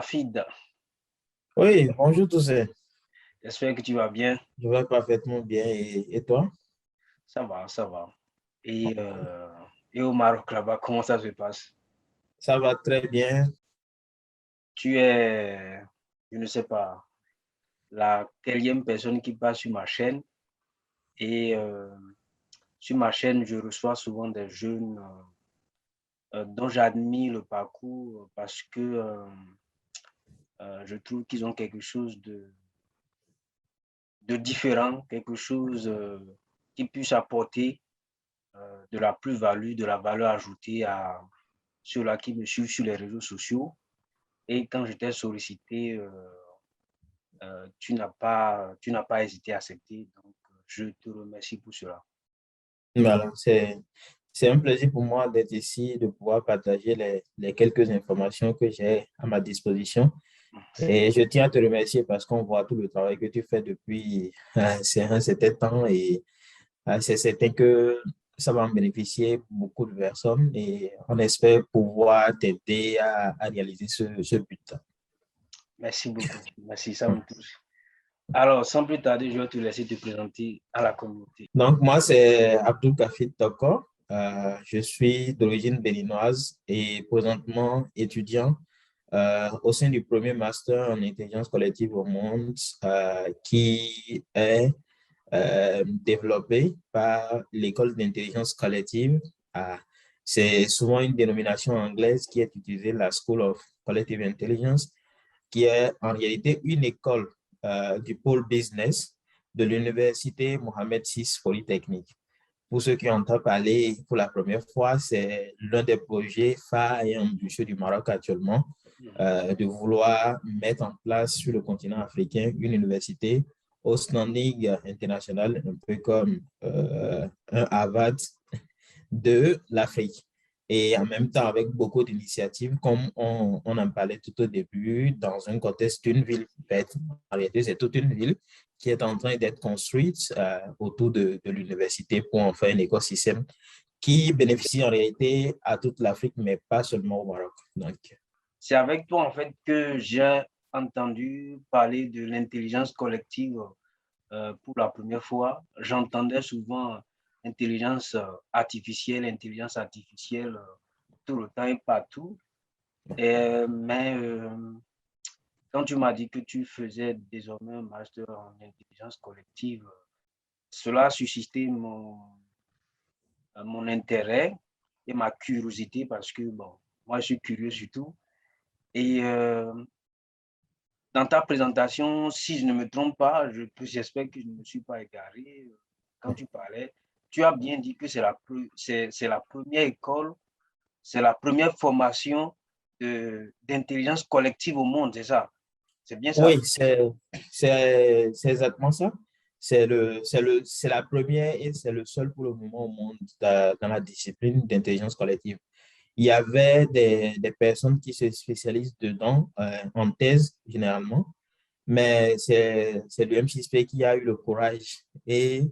Kafid. Oui, bonjour tous. J'espère que tu vas bien. Je vais parfaitement bien. Et toi? Ça va, ça va. Et, euh, et au Maroc, là-bas, comment ça se passe? Ça va très bien. Tu es, je ne sais pas, la quatrième personne qui passe sur ma chaîne. Et sur ma chaîne, je reçois souvent des jeunes dont j'admire le parcours parce que je trouve qu'ils ont quelque chose de différent, quelque chose qui puisse apporter de la plus-value, de la valeur ajoutée à ceux-là qui me suivent sur les réseaux sociaux. Et quand je t'ai sollicité, tu n'as pas hésité à accepter. Donc, je te remercie pour cela. Voilà, c'est un plaisir pour moi d'être ici, de pouvoir partager les quelques informations que j'ai à ma disposition. Et je tiens à te remercier parce qu'on voit tout le travail que tu fais depuis un certain temps et c'est certain que ça va en bénéficier beaucoup de personnes et on espère pouvoir t'aider à réaliser ce but. Merci beaucoup. Merci, ça me touche. Alors, sans plus tarder, je vais te laisser te présenter à la communauté. Donc, moi, c'est Abdul Kafid Toko. Je suis d'origine béninoise et présentement étudiant au sein du premier master en intelligence collective au monde qui est développé par l'école d'intelligence collective. Euh, c'est souvent une dénomination anglaise qui est utilisée, la School of Collective Intelligence, qui est en réalité une école du pôle business de l'université Mohamed VI Polytechnique. Pour ceux qui ont entendu parler pour la première fois, c'est l'un des projets phares et ambitieux du Maroc actuellement, de vouloir mettre en place sur le continent africain une université au standing international, un peu comme un Harvard de l'Afrique. Et en même temps, avec beaucoup d'initiatives, comme on en parlait tout au début, dans un contexte d'une ville faite. En réalité, c'est toute une ville qui est en train d'être construite autour de l'université pour en faire un écosystème qui bénéficie en réalité à toute l'Afrique, mais pas seulement au Maroc. Donc, C'est avec toi, en fait, que j'ai entendu parler de l'intelligence collective pour la première fois. J'entendais souvent intelligence artificielle tout le temps et partout. Mais quand tu m'as dit que tu faisais désormais un master en intelligence collective, cela a suscité mon intérêt et ma curiosité parce que, bon, moi, je suis curieux surtout. Et dans ta présentation, si je ne me trompe pas, j'espère que je ne me suis pas égaré. Quand tu parlais, tu as bien dit que c'est la première école, c'est la première formation d'intelligence collective au monde, c'est ça? C'est bien ça? oui, c'est exactement ça. C'est la première et c'est le seul pour le moment au monde dans la discipline d'intelligence collective. Il y avait des personnes qui se spécialisent dedans en thèse généralement, mais c'est le M6P qui a eu le courage et,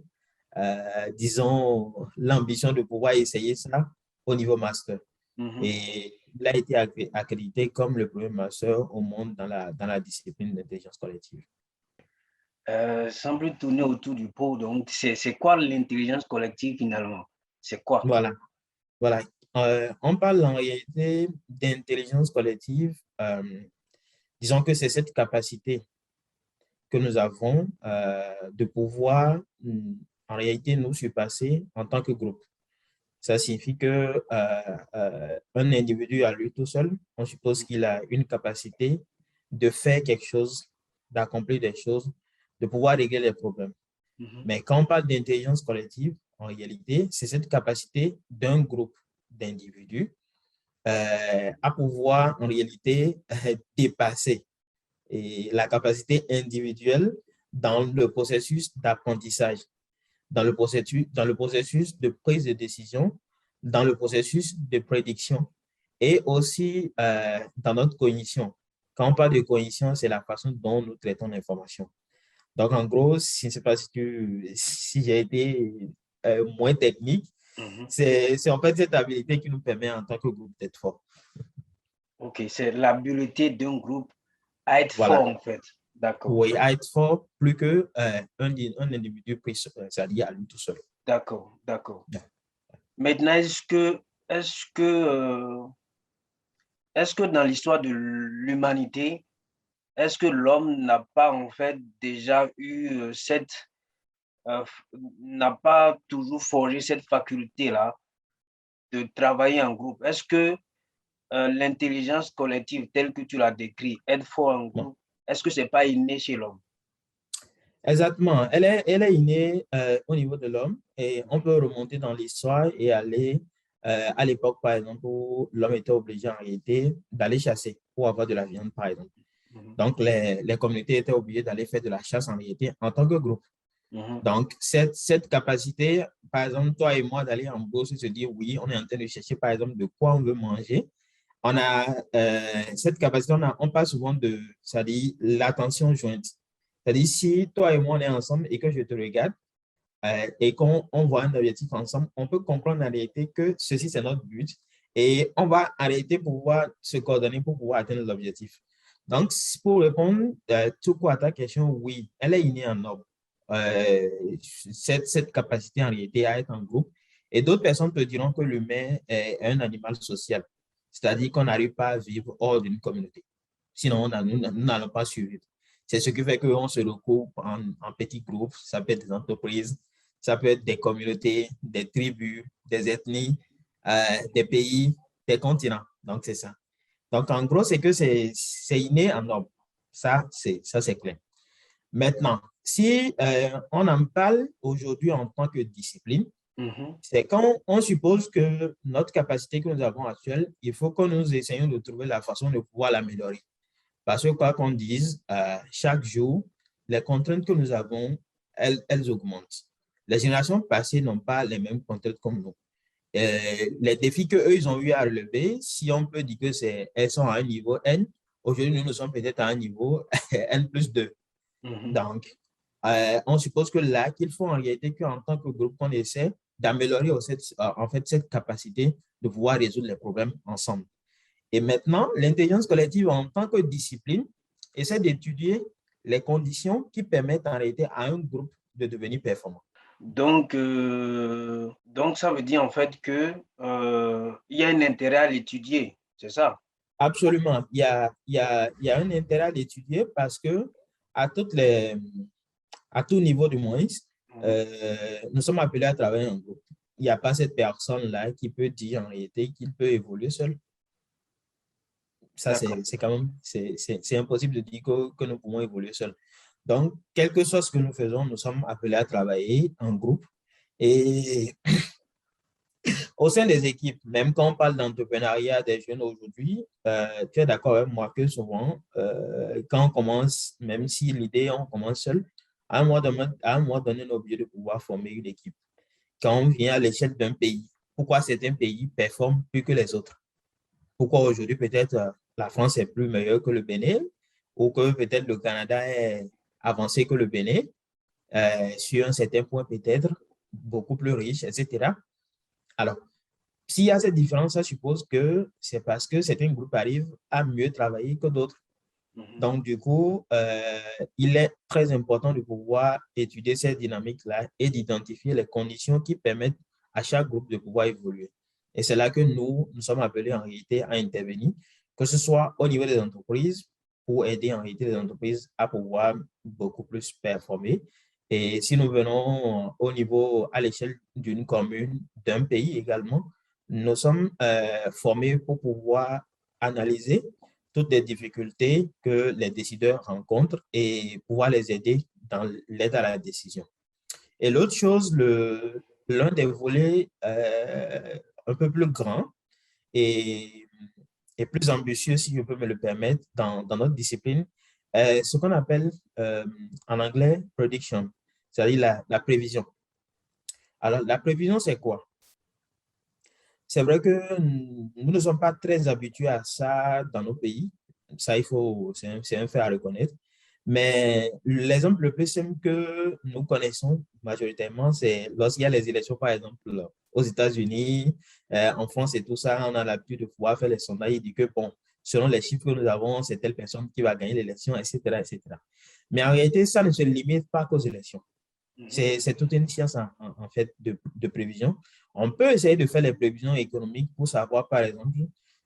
disons, l'ambition de pouvoir essayer ça au niveau master. Mhm. Et il a été accrédité comme le premier master au monde dans la discipline d'intelligence collective. Semble tourner autour du pot. Donc, c'est quoi l'intelligence collective finalement? C'est quoi? Voilà, voilà. On parle en réalité d'intelligence collective. Disons que c'est cette capacité que nous avons de pouvoir, en réalité, nous surpasser en tant que groupe. Ça signifie que un individu à lui tout seul, on suppose qu'il a une capacité de faire quelque chose, d'accomplir des choses, de pouvoir régler les problèmes. Mhm. Mais quand on parle d'intelligence collective, en réalité, c'est cette capacité d'un groupe d'individus à pouvoir en réalité dépasser et la capacité individuelle dans le processus d'apprentissage, dans le processus de prise de décision, dans le processus de prédiction et aussi dans notre cognition. Quand on parle de cognition, c'est la façon dont nous traitons l'information. Donc, en gros, je ne sais pas si j'ai été moins technique, Mhm. c'est en fait cette habilité qui nous permet en tant que groupe d'être fort. Ok, c'est l'habileté d'un groupe À être Voilà. fort, en fait. D'accord. Oui, à être fort plus que un individu pris, c'est-à-dire à lui tout seul. D'accord. D'accord. Yeah. Maintenant, est-ce que, euh, est-ce que dans l'histoire de l'humanité, est-ce que l'homme n'a pas en fait déjà eu euh, n'a pas toujours forgé cette faculté-là de travailler en groupe? Est-ce que l'intelligence collective telle que tu l'as décrit, être fort en Bon. groupe, est-ce que c'est pas inné chez l'homme? Exactement. Elle est innée au niveau de l'homme et on peut remonter dans l'histoire et aller à l'époque, par exemple, où l'homme était obligé en réalité d'aller chasser pour avoir de la viande, par exemple. Mhm. Donc, les communautés étaient obligées d'aller faire de la chasse en réalité en tant que groupe. Mhm. Donc, cette capacité, par exemple, toi et moi, d'aller en bourse et se dire, oui, on est en train de chercher, par exemple, de quoi on veut manger. On a cette capacité, on parle souvent de, c'est-à-dire l'attention jointe. C'est-à-dire, si toi et moi, on est ensemble et que je te regarde et qu'on voit un objectif ensemble, on peut comprendre en réalité que ceci, c'est notre but et on va en réalité pouvoir se coordonner pour pouvoir atteindre l'objectif. Donc, pour répondre tout coup à ta question, oui, elle est innée en homme. Euh, cette capacité en réalité à être en groupe. Et d'autres personnes te diront que l'humain est un animal social, c'est-à-dire qu'on n'arrive pas à vivre hors d'une communauté. Sinon, nous n'allons pas survivre. C'est ce qui fait qu'on se regroupe en petits groupes, ça peut être des entreprises, ça peut être des communautés, des tribus, des ethnies, des pays, des continents. Donc, c'est ça. Donc, en gros, c'est que c'est inné en homme. Ça, c'est clair. Maintenant, si on en parle aujourd'hui en tant que discipline, Mhm. c'est quand on suppose que notre capacité que nous avons actuelle, il faut que nous essayions de trouver la façon de pouvoir l'améliorer. Parce que quoi qu'on dise, chaque jour, les contraintes que nous avons, elles augmentent. Les générations passées n'ont pas les mêmes contraintes comme nous. Les défis qu'eux, ils ont eu à relever, si on peut dire que elles sont à un niveau N, aujourd'hui, nous sommes peut-être à un niveau N plus 2. Mhm. Donc, on suppose que là, qu'il faut en réalité qu'en tant que groupe, on essaie d'améliorer en fait cette capacité de pouvoir résoudre les problèmes ensemble. Et maintenant, l'intelligence collective en tant que discipline essaie d'étudier les conditions qui permettent en réalité à un groupe de devenir performant. Donc, ça veut dire en fait que il y a un intérêt à l'étudier, c'est ça? Absolument. Il y a un intérêt à l'étudier parce que à, à tout niveau du moins, Mhm. nous sommes appelés à travailler en groupe. Il n'y a pas cette personne-là qui peut dire en réalité qu'il peut évoluer seul. Ça, D'accord. c'est quand même, c'est impossible de dire que nous pouvons évoluer seuls. Donc, quel que soit ce que nous faisons, nous sommes appelés à travailler en groupe. Et au sein des équipes, même quand on parle d'entrepreneuriat des jeunes aujourd'hui, tu es d'accord avec moi que souvent, quand on commence, même si l'idée, on commence seul, à un mois donné, on est obligé de pouvoir former une équipe. Quand on vient à l'échelle d'un pays, pourquoi certains pays performent plus que les autres? Pourquoi aujourd'hui, peut-être, la France est plus meilleure que le Bénin ou que peut-être le Canada est avancé que le Bénin, sur un certain point peut-être, beaucoup plus riche, etc. Alors, s'il y a cette différence, ça suppose que c'est parce que certains groupes arrivent à mieux travailler que d'autres. Mhm. Donc, du coup, il est très important de pouvoir étudier cette dynamique-là et d'identifier les conditions qui permettent à chaque groupe de pouvoir évoluer. Et c'est là que nous sommes appelés en réalité à intervenir, que ce soit au niveau des entreprises, pour aider en réalité les entreprises à pouvoir beaucoup plus performer. Et si nous venons au niveau, à l'échelle d'une commune, d'un pays également, nous sommes formés pour pouvoir analyser toutes les difficultés que les décideurs rencontrent et pouvoir les aider dans l'aide à la décision. Et l'autre chose, l'un des volets un peu plus grand et, et, plus ambitieux, si je peux me le permettre, dans notre discipline, ce qu'on appelle en anglais prediction, c'est-à-dire la prévision. Alors, la prévision, c'est quoi? C'est vrai que nous ne sommes pas très habitués à ça dans nos pays. Ça, c'est un fait à reconnaître. Mais l'exemple le plus simple que nous connaissons majoritairement, c'est lorsqu'il y a les élections, par exemple, aux États-Unis, en France et tout ça, on a l'habitude de pouvoir faire les sondages et dire que, bon, selon les chiffres que nous avons, c'est telle personne qui va gagner l'élection, etc., etc. Mais en réalité, ça ne se limite pas qu'aux élections. C'est toute une science, en fait, de prévision. On peut essayer de faire les prévisions économiques pour savoir, par exemple,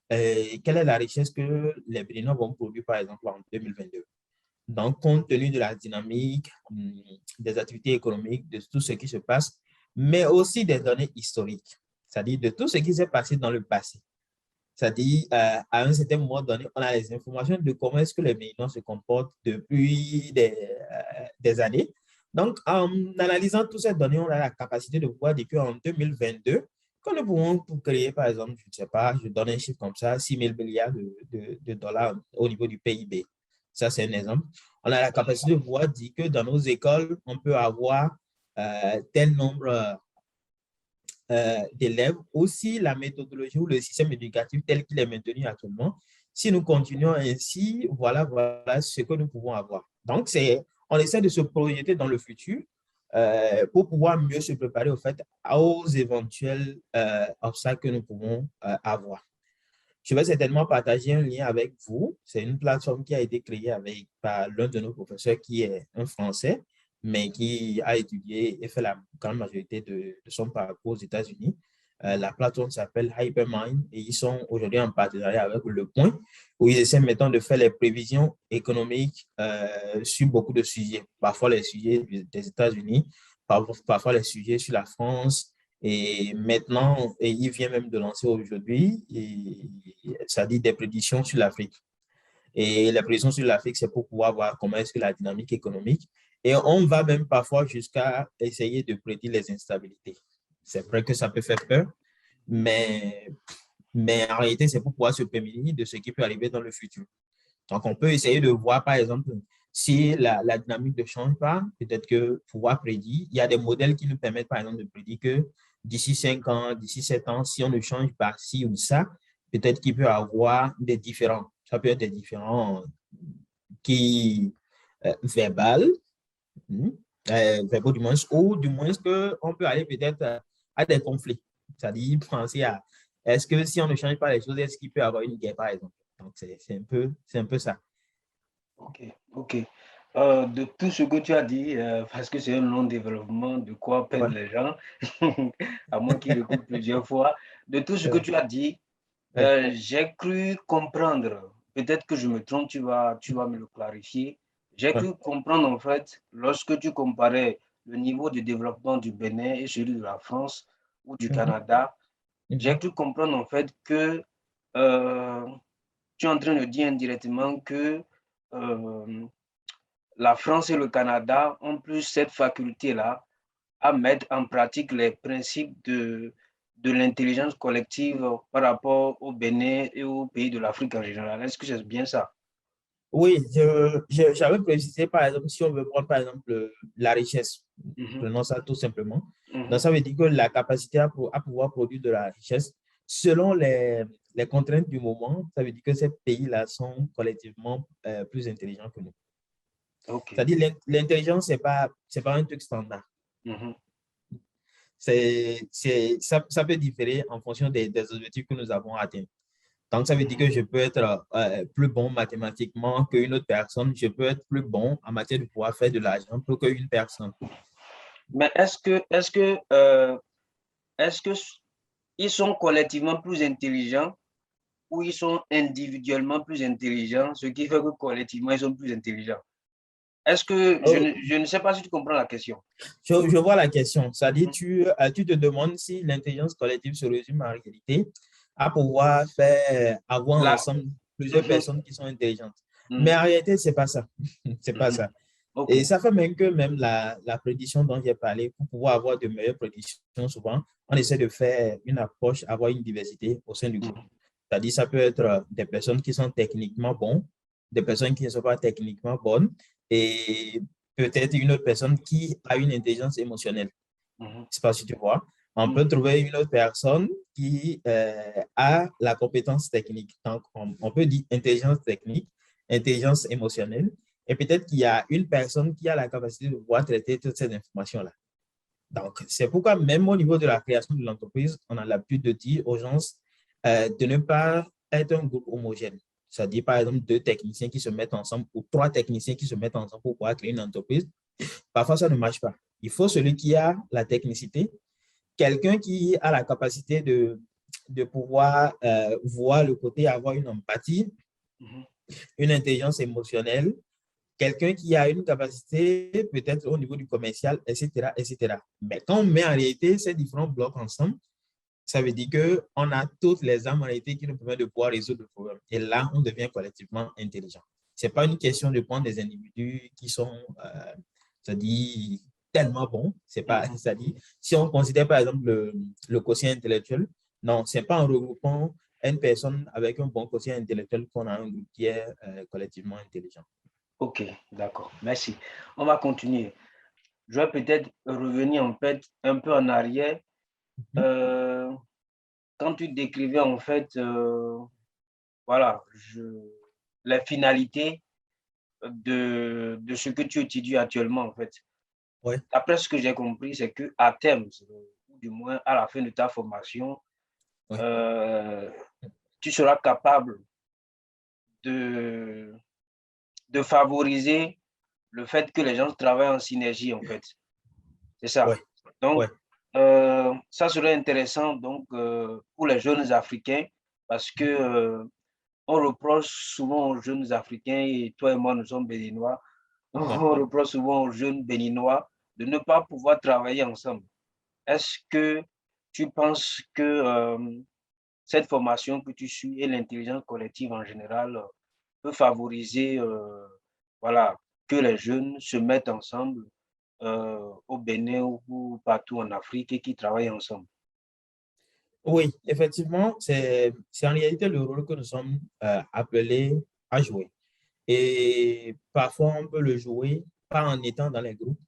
quelle est la richesse que les Béninois vont produire, par exemple, en 2022. Donc, compte tenu de la dynamique des activités économiques, de tout ce qui se passe, mais aussi des données historiques, c'est-à-dire de tout ce qui s'est passé dans le passé. C'est-à-dire, à un certain moment donné, on a les informations de comment est-ce que les Béninois se comportent depuis des années. Donc, en analysant toutes ces données, on a la capacité de voir depuis en 2022 que nous pouvons créer, par exemple, je ne sais pas, je donne un chiffre comme ça, 6 000 milliards de dollars au niveau du PIB. Ça, c'est un exemple. On a la capacité de voir dire que dans nos écoles, on peut avoir tel nombre d'élèves, aussi la méthodologie ou le système éducatif tel qu'il est maintenu actuellement. Si nous continuons ainsi, voilà ce que nous pouvons avoir. Donc, on essaie de se projeter dans le futur pour pouvoir mieux se préparer au fait aux éventuels obstacles que nous pouvons avoir. Je vais certainement partager un lien avec vous. C'est une plateforme qui a été créée par l'un de nos professeurs qui est un Français, mais qui a étudié et fait la grande majorité de son parcours aux États-Unis. La plateforme s'appelle Hypermind et ils sont aujourd'hui en partenariat avec Le Point, où ils essaient maintenant de faire les prévisions économiques sur beaucoup de sujets. Parfois les sujets des États-Unis, parfois les sujets sur la France. Et maintenant, il vient même de lancer aujourd'hui, ça dit des prédictions sur l'Afrique. Et les prédictions sur l'Afrique, c'est pour pouvoir voir comment est-ce que la dynamique économique. Et on va même parfois jusqu'à essayer de prédire les instabilités. C'est vrai que ça peut faire peur, mais en réalité, c'est pour pouvoir se prémunir de ce qui peut arriver dans le futur. Donc, on peut essayer de voir, par exemple, si la dynamique ne change pas, peut-être que pouvoir prédire. Il y a des modèles qui nous permettent, par exemple, de prédire que d'ici 5 ans, d'ici 7 ans, si on ne change pas ci ou ça, peut-être qu'il peut y avoir des différents. Ça peut être des différents qui verbales, verbaux du moins, ou du moins qu'on peut aller peut-être à des conflits. C'est-à-dire penser à est-ce que si on ne change pas les choses, est-ce qu'il peut y avoir une guerre, par exemple. Donc, c'est un peu ça. Ok, ok. De tout ce que tu as dit, parce que c'est un long développement de quoi perdent Ouais. les gens, à moins qu'ils écoutent plusieurs fois, de tout ce que Ouais. tu as dit, Ouais. j'ai cru comprendre, peut-être que je me trompe, tu vas me le clarifier, j'ai Ouais. cru comprendre en fait, lorsque tu comparais le niveau de développement du Bénin et celui de la France ou du Mhm. Canada, j'ai Mhm. cru comprendre en fait que euh, tu es en train de dire indirectement que euh, la France et le Canada ont plus cette faculté-là à mettre en pratique les principes de l'intelligence collective par rapport au Bénin et aux pays de l'Afrique en général. Est-ce que c'est bien ça? Oui, j'avais précisé, par exemple, si on veut prendre, par exemple, la richesse, Mhm, prenons ça tout simplement. Donc, mhm. ça veut dire que la capacité à pouvoir produire de la richesse, selon les contraintes du moment, ça veut dire que ces pays-là sont collectivement plus intelligents que nous. OK. C'est-à-dire, l'intelligence, c'est pas un truc standard. Mhm, Ça peut différer en fonction des objectifs que nous avons atteints. Donc, ça veut dire que je peux être plus bon mathématiquement qu'une autre personne. Je peux être plus bon en matière de pouvoir faire de l'argent qu'une personne. mais est-ce que ils sont collectivement plus intelligents ou ils sont individuellement plus intelligents, ce qui fait que collectivement, ils sont plus intelligents? Est-ce que Oh, je ne sais pas si tu comprends la question. je vois la question. C'est-à-dire, Mhm, tu te demandes si l'intelligence collective se résume en réalité à pouvoir faire avoir là, ensemble plusieurs mhm, personnes qui sont intelligentes. Mais mhm, en réalité, c'est pas ça. C'est pas mhm. ça. OK. Et ça fait même que même la prédiction dont j'ai parlé, pour pouvoir avoir de meilleures prédictions, souvent, on essaie de faire une approche, avoir une diversité au sein du groupe. Mhm, C'est-à-dire, ça peut être des personnes qui sont techniquement bonnes, des personnes qui ne sont pas techniquement bonnes, et peut-être une autre personne qui a une intelligence émotionnelle. mhm, Je ne sais pas si tu vois. On peut mhm, trouver une autre personne qui a la compétence technique. Donc, on peut dire intelligence technique, intelligence émotionnelle, et peut-être qu'il y a une personne qui a la capacité de pouvoir traiter toutes ces informations-là. Donc, c'est pourquoi même au niveau de la création de l'entreprise, on a l'habitude de dire aux gens de ne pas être un groupe homogène. c'est-à-dire par exemple 2 techniciens qui se mettent ensemble ou 3 techniciens qui se mettent ensemble pour pouvoir créer une entreprise, parfois ça ne marche pas. Il faut celui qui a la technicité, quelqu'un qui a la capacité de pouvoir voir le côté, avoir une empathie, une intelligence émotionnelle, quelqu'un qui a une capacité peut-être au niveau du commercial, etc., etc. Mais quand on met en réalité ces différents blocs ensemble, ça veut dire qu'on a toutes les armes en réalité qui nous permettent de pouvoir résoudre le problème. Et là, on devient collectivement intelligent. Ce n'est pas une question de prendre des individus qui sont, c'est-à-dire, tellement bons. C'est pas, c'est-à-dire, si on considère par exemple le quotient intellectuel, non, ce n'est pas en regroupant une personne avec un bon quotient intellectuel qu'on a un groupe qui est collectivement intelligent. Ok, d'accord, merci. On va continuer. Je vais peut-être revenir en fait un peu en arrière. Quand tu décrivais en fait, voilà, les finalités de ce que tu étudies actuellement en fait. Ouais. Après ce que j'ai compris, c'est qu'à terme, ou du moins à la fin de ta formation, ouais, tu seras capable de favoriser le fait que les gens travaillent en synergie, en fait. C'est ça. Ouais. Donc, Ouais. ça serait intéressant donc, pour les jeunes Africains parce que on reproche souvent aux jeunes Africains, et toi et moi, nous sommes béninois, on reproche souvent aux jeunes béninois de ne pas pouvoir travailler ensemble. Est-ce que tu penses que cette formation que tu suis et l'intelligence collective en général peut favoriser voilà, que les jeunes se mettent ensemble au Bénin ou partout en Afrique et qui travaillent ensemble? Oui, effectivement, c'est en réalité le rôle que nous sommes appelés à jouer. Et parfois, on peut le jouer, pas en étant dans les groupes,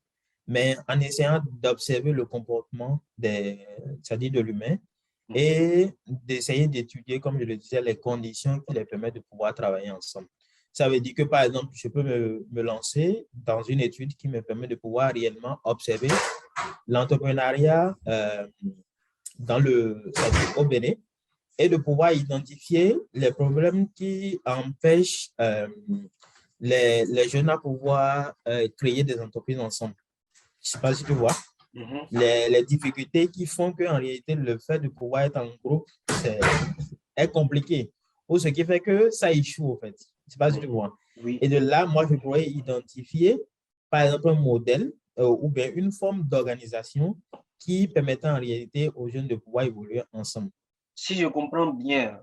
mais en essayant d'observer le comportement c'est-à-dire de l'humain et d'essayer d'étudier, comme je le disais, les conditions qui les permettent de pouvoir travailler ensemble. Ça veut dire que, par exemple, je peux me lancer dans une étude qui me permet de pouvoir réellement observer l'entrepreneuriat au Bénin et de pouvoir identifier les problèmes qui empêchent les jeunes à pouvoir créer des entreprises ensemble. Je ne sais pas si tu vois. Les difficultés qui font qu'en réalité, le fait de pouvoir être en groupe est compliqué. Ou ce qui fait que ça échoue, en fait. Je ne sais pas si tu vois. Oui. Et de là, moi, je pourrais identifier, par exemple, un modèle ou bien une forme d'organisation qui permettait en réalité aux jeunes de pouvoir évoluer ensemble. Si je comprends bien,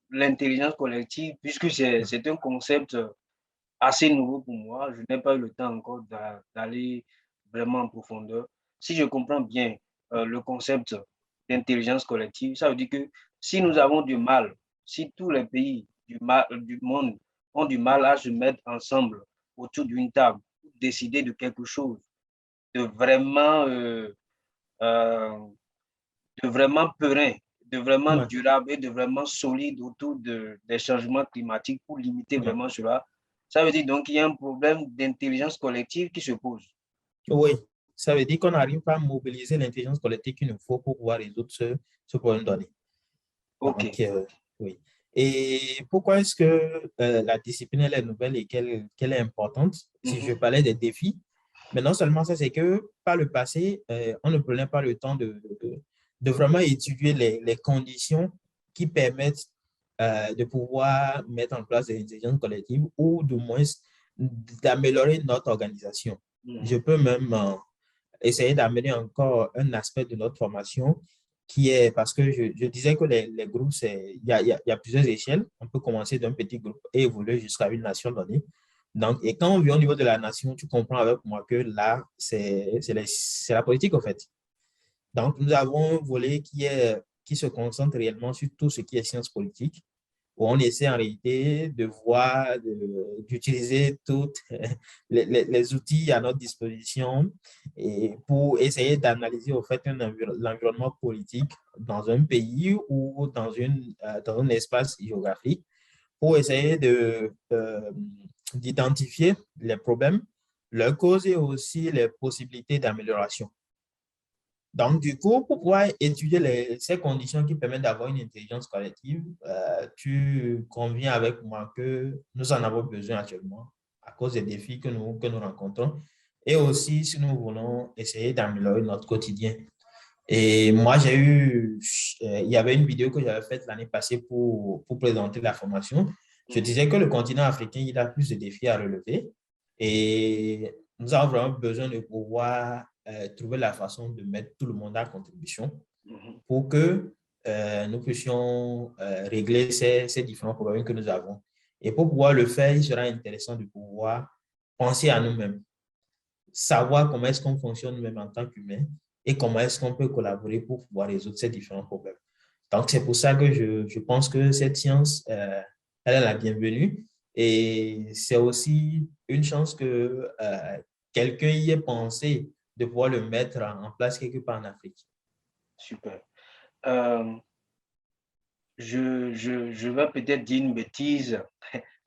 l'intelligence collective, puisque c'est un concept assez nouveau pour moi, je n'ai pas eu le temps encore d'aller vraiment en profondeur. Si je comprends bien le concept d'intelligence collective, ça veut dire que si nous avons du mal, si tous les pays du monde ont du mal à se mettre ensemble autour d'une table, pour décider de quelque chose de vraiment, de vraiment perin, de vraiment durable et de vraiment solide autour des changements climatiques pour limiter vraiment cela, ça veut dire donc qu'il y a un problème d'intelligence collective qui se pose. Oui, ça veut dire qu'on n'arrive pas à mobiliser l'intelligence collective qu'il nous faut pour pouvoir résoudre ce problème donné. Ok. Donc, oui. Et pourquoi est-ce que la discipline elle est nouvelle et qu'elle est importante? Si je parlais des défis, mais non seulement ça, c'est que par le passé, on ne prenait pas le temps de vraiment étudier les conditions qui permettent de pouvoir mettre en place des intelligences collectives ou du moins d'améliorer notre organisation. Je peux même essayer d'amener encore un aspect de notre formation qui est, parce que je disais que les groupes, il y a plusieurs échelles. On peut commencer d'un petit groupe et évoluer jusqu'à une nation donnée. Donc, et quand on vient au niveau de la nation, tu comprends avec moi que là, c'est la politique, en fait. Donc, nous avons un volet qui se concentre réellement sur tout ce qui est sciences politiques, où on essaie en réalité de voir, d'utiliser tous les outils à notre disposition et pour essayer d'analyser au fait l'environnement politique dans un pays ou dans un espace géographique pour essayer d'identifier les problèmes, leurs causes et aussi les possibilités d'amélioration. Donc, du coup, pour pouvoir étudier ces conditions qui permettent d'avoir une intelligence collective, tu conviens avec moi que nous en avons besoin actuellement à cause des défis que nous rencontrons et aussi si nous voulons essayer d'améliorer notre quotidien. Et moi, il y avait une vidéo que j'avais faite l'année passée pour présenter la formation. Je disais que le continent africain, il a plus de défis à relever et nous avons vraiment besoin de pouvoir trouver la façon de mettre tout le monde à contribution pour que nous puissions régler ces différents problèmes que nous avons. Et pour pouvoir le faire, il sera intéressant de pouvoir penser à nous-mêmes, savoir comment est-ce qu'on fonctionne nous-mêmes en tant qu'humains et comment est-ce qu'on peut collaborer pour pouvoir résoudre ces différents problèmes. Donc, c'est pour ça que je pense que cette science, elle est la bienvenue et c'est aussi une chance que quelqu'un y ait pensé de pouvoir le mettre en place quelque part en Afrique. Super. Je vais peut-être dire une bêtise.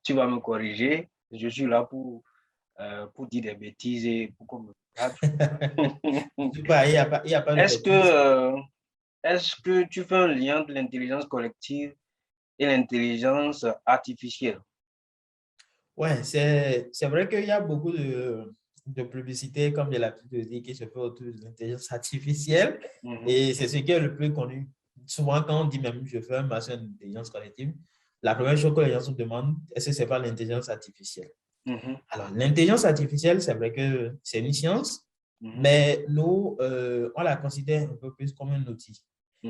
Tu vas me corriger. Je suis là pour dire des bêtises et pour qu'on me regarde. Il n'y a pas de bêtises. Est-ce que tu fais un lien entre l'intelligence collective et l'intelligence artificielle? Ouais, c'est vrai qu'il y a beaucoup de publicité, comme j'ai l'habitude de dire, qui se fait autour de l'intelligence artificielle. Et c'est ce qui est le plus connu. Souvent, quand on dit même je fais un master en intelligence collective, la première chose que les gens se demandent, est-ce que c'est pas l'intelligence artificielle? Alors, l'intelligence artificielle, c'est vrai que c'est une science, mais nous, on la considère un peu plus comme un outil.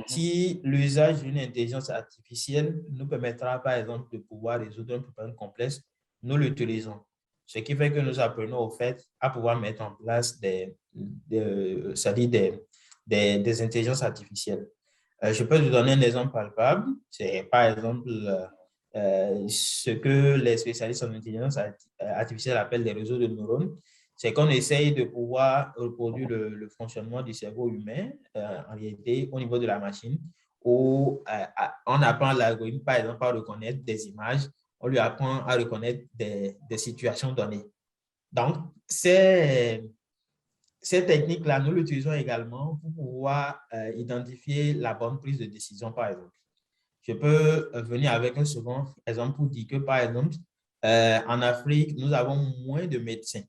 Si l'usage d'une intelligence artificielle nous permettra, par exemple, de pouvoir résoudre un problème complexe, nous l'utilisons. Ce qui fait que nous apprenons au fait à pouvoir mettre en place des intelligences artificielles. Je peux te donner un exemple palpable. C'est par exemple ce que les spécialistes en intelligence artificielle appellent les réseaux de neurones. C'est qu'on essaye de pouvoir reproduire le fonctionnement du cerveau humain, en réalité, au niveau de la machine, où on apprend l'algorithme, par exemple, à reconnaître des images, on lui apprend à reconnaître des situations données. Donc, ces techniques-là, nous l'utilisons également pour pouvoir identifier la bonne prise de décision, par exemple. Je peux venir avec un second exemple pour dire que, par exemple, en Afrique, nous avons moins de médecins.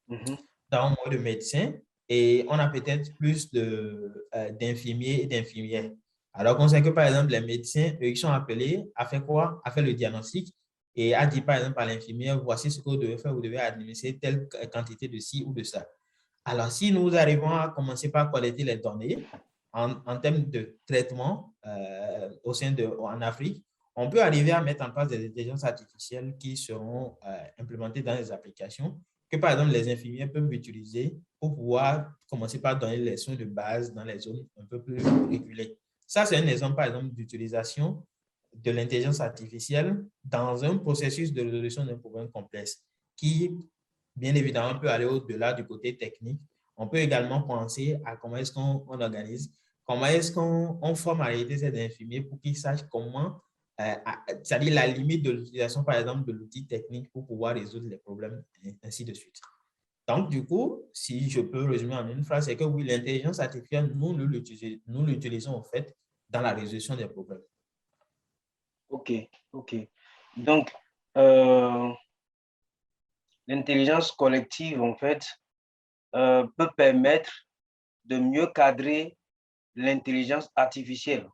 Moins de médecins et on a peut-être plus d'infirmiers et d'infirmières. Alors qu'on sait que, par exemple, les médecins, eux, ils sont appelés à faire quoi? À faire le diagnostic et à dire, par exemple, à l'infirmière, voici ce que vous devez faire, vous devez administrer telle quantité de ci ou de ça. Alors, si nous arrivons à commencer par collecter les données en termes de traitement en Afrique, on peut arriver à mettre en place des intelligences artificielles qui seront implémentées dans les applications que, par exemple, les infirmiers peuvent utiliser pour pouvoir commencer par donner les soins de base dans les zones un peu plus reculées. Ça, c'est un exemple, par exemple, d'utilisation de l'intelligence artificielle dans un processus de résolution d'un problème complexe qui, bien évidemment, peut aller au-delà du côté technique. On peut également penser à comment est-ce qu'on organise, comment est-ce qu'on forme en réalité ces infirmiers pour qu'ils sachent comment, c'est-à-dire la limite de l'utilisation, par exemple, de l'outil technique pour pouvoir résoudre les problèmes, et ainsi de suite. Donc, du coup, si je peux résumer en une phrase, c'est que oui, l'intelligence artificielle, nous l'utilisons en fait dans la résolution des problèmes. Ok. Donc, l'intelligence collective, en fait, peut permettre de mieux cadrer l'intelligence artificielle.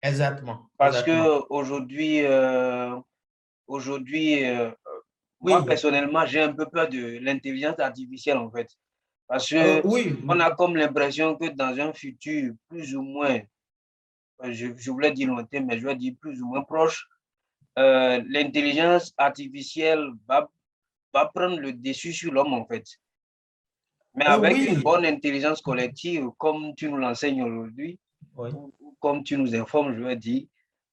Exactement. Parce qu'aujourd'hui, moi, personnellement, j'ai un peu peur de l'intelligence artificielle, en fait. Parce qu'on a comme l'impression que dans un futur plus ou moins, je voulais dire lointain, mais je vais dire plus ou moins proche, l'intelligence artificielle va prendre le dessus sur l'homme, en fait. Mais avec une bonne intelligence collective, comme tu nous l'enseignes aujourd'hui, comme tu nous informes, je vais dire,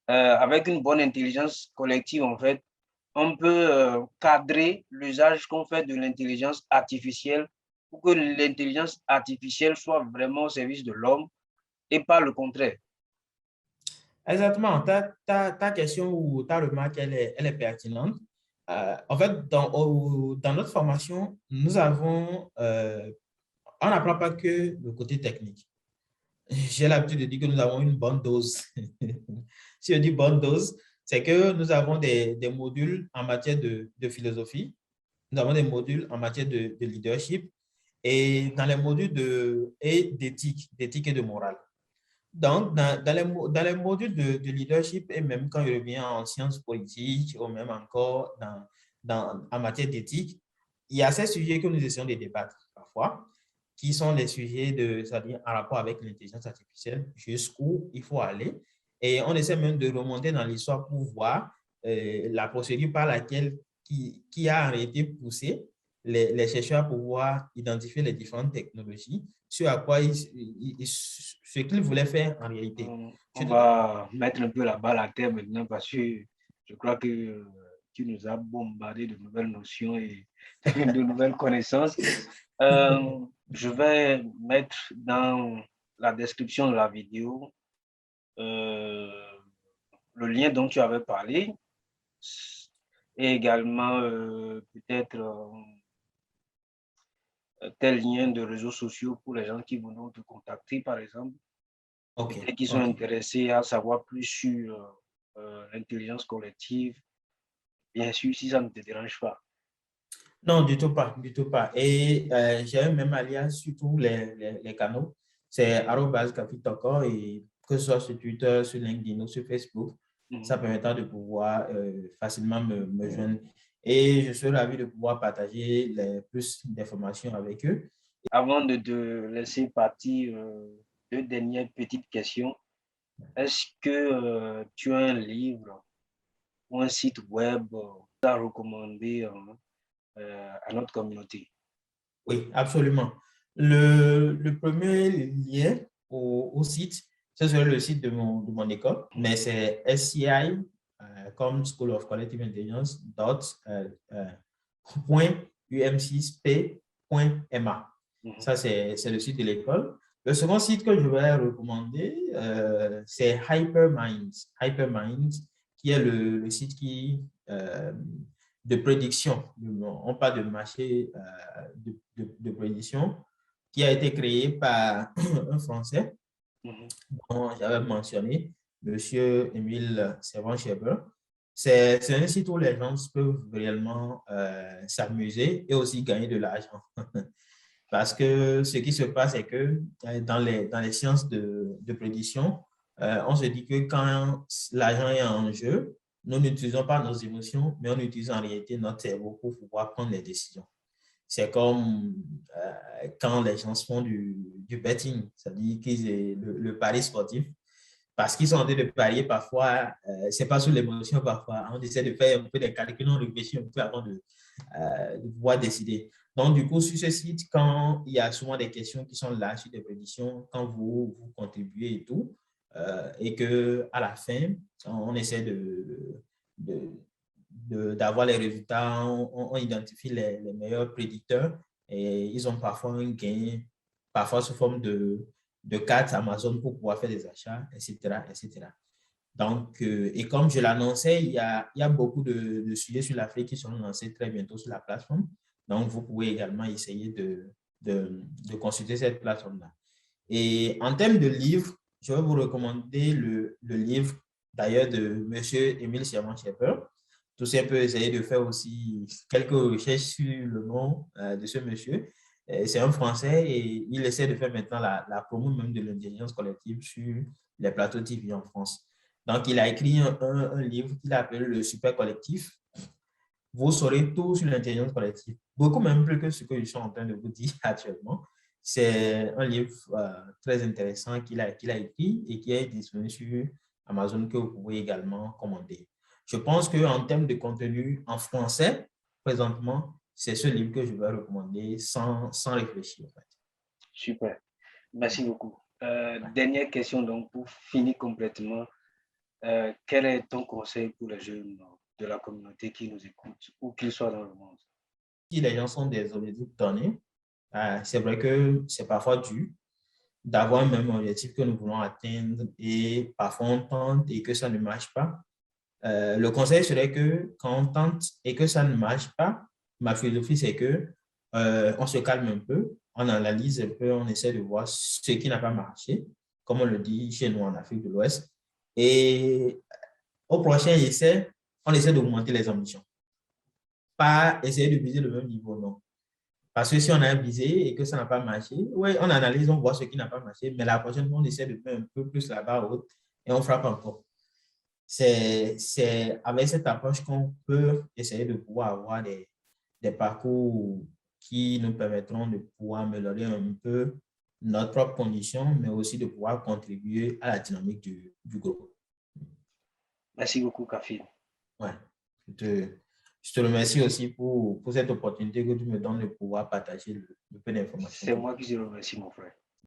avec une bonne intelligence collective, en fait, on peut cadrer l'usage qu'on fait de l'intelligence artificielle pour que l'intelligence artificielle soit vraiment au service de l'homme et pas le contraire. Exactement. Ta question ou ta remarque, elle est pertinente. En fait, dans notre formation, nous avons on n'apprend pas que le côté technique. J'ai l'habitude de dire que nous avons une bonne dose. Si je dis bonne dose, c'est que nous avons des modules en matière de philosophie, nous avons des modules en matière de leadership et dans les modules d'éthique et de morale. Donc, dans les modules de leadership et même quand je reviens en sciences politiques ou même encore en matière d'éthique, il y a ces sujets que nous essayons de débattre parfois, qui sont les sujets c'est-à-dire en rapport avec l'intelligence artificielle, jusqu'où il faut aller. Et on essaie même de remonter dans l'histoire pour voir la procédure par laquelle qui a été poussée les chercheurs à pouvoir identifier les différentes technologies, sur à quoi ce qu'ils voulaient faire en réalité. On va mettre un peu la balle à terre maintenant parce que je crois que tu nous as bombardé de nouvelles notions et de nouvelles connaissances. Je vais mettre dans la description de la vidéo le lien dont tu avais parlé et également peut-être tel lien de réseaux sociaux pour les gens qui vont te contacter, par exemple, et qui sont intéressés à savoir plus sur l'intelligence collective, bien sûr, si ça ne te dérange pas. Non, du tout pas, du tout pas. Et j'ai un même alliance sur tous les canaux. C'est @cafitoko et que ce soit sur Twitter, sur LinkedIn ou sur Facebook, ça permettra de pouvoir facilement me joindre. Et je suis ravi de pouvoir partager plus d'informations avec eux. Avant de te laisser partir, deux dernières petites questions. Est-ce que tu as un livre ou un site web à recommander à notre communauté? Oui, absolument. Le premier lien au site, ce serait le site de mon école, mais c'est SCI, comme School of Collective Intelligence, .um6p.ma. Ça, c'est le site de l'école. Le second site que je vais recommander, c'est Hyperminds. Hyperminds, qui est le site de prédiction. On parle de marché de prédiction qui a été créé par un Français dont j'avais mentionné, Monsieur Émile Servan-Schreiber. C'est un site où les gens peuvent réellement s'amuser et aussi gagner de l'argent. Parce que ce qui se passe, c'est que dans les sciences de prédiction, on se dit que quand l'argent est en jeu, nous n'utilisons pas nos émotions, mais on utilise en réalité notre cerveau pour pouvoir prendre les décisions. C'est comme quand les gens font du betting, c'est-à-dire le pari sportif, parce qu'ils sont en train de parier parfois, c'est pas sous l'émotion parfois. On essaie de faire un peu des calculs, on réfléchit un peu avant de pouvoir décider. Donc, du coup, sur ce site, quand il y a souvent des questions qui sont là sur des prédictions, quand vous contribuez et tout, et qu'à la fin, on essaie d'avoir les résultats, on identifie les meilleurs prédicteurs et ils ont parfois un gain, parfois sous forme de cartes Amazon pour pouvoir faire des achats, etc. etc. Donc, et comme je l'annonçais, il y a beaucoup de sujets sur l'Afrique qui seront lancés très bientôt sur la plateforme. Donc, vous pouvez également essayer de consulter cette plateforme-là. Et en termes de livres, je vais vous recommander le livre d'ailleurs de M. Émile Servan-Schreiber. Tout ça peut essayer de faire aussi quelques recherches sur le nom de ce monsieur. C'est un Français et il essaie de faire maintenant la promo même de l'intelligence collective sur les plateaux TV en France. Donc, il a écrit un livre qu'il a appelé Le Super Collectif. Vous saurez tout sur l'intelligence collective, beaucoup même plus que ce que je suis en train de vous dire actuellement. C'est un livre très intéressant qu'il a écrit et qui est disponible sur Amazon que vous pouvez également commander. Je pense qu'en termes de contenu en français, présentement, c'est ce livre que je vais recommander sans réfléchir. En fait. Super, merci beaucoup. Dernière question donc pour finir complètement. Quel est ton conseil pour les jeunes de la communauté qui nous écoutent, où qu'ils soient dans le monde? Si les gens sont des objectifs donnés, c'est vrai que c'est parfois dur d'avoir un même objectif que nous voulons atteindre et parfois on tente et que ça ne marche pas. Le conseil serait que quand on tente et que ça ne marche pas, ma philosophie c'est que on se calme un peu, on analyse un peu, on essaie de voir ce qui n'a pas marché, comme on le dit chez nous en Afrique de l'Ouest. Et au prochain essai, on essaie d'augmenter les ambitions. Pas essayer de viser le même niveau, non. Parce que si on a visé et que ça n'a pas marché, oui, on analyse, on voit ce qui n'a pas marché, mais la prochaine fois, on essaie de faire un peu plus la barre haute et on frappe encore. C'est avec cette approche qu'on peut essayer de pouvoir avoir des parcours qui nous permettront de pouvoir améliorer un peu notre propre condition, mais aussi de pouvoir contribuer à la dynamique du groupe. Merci beaucoup, Kafil. Ouais. Je te remercie aussi pour cette opportunité que tu me donnes de pouvoir partager le peu d'informations. C'est moi qui te remercie, mon frère.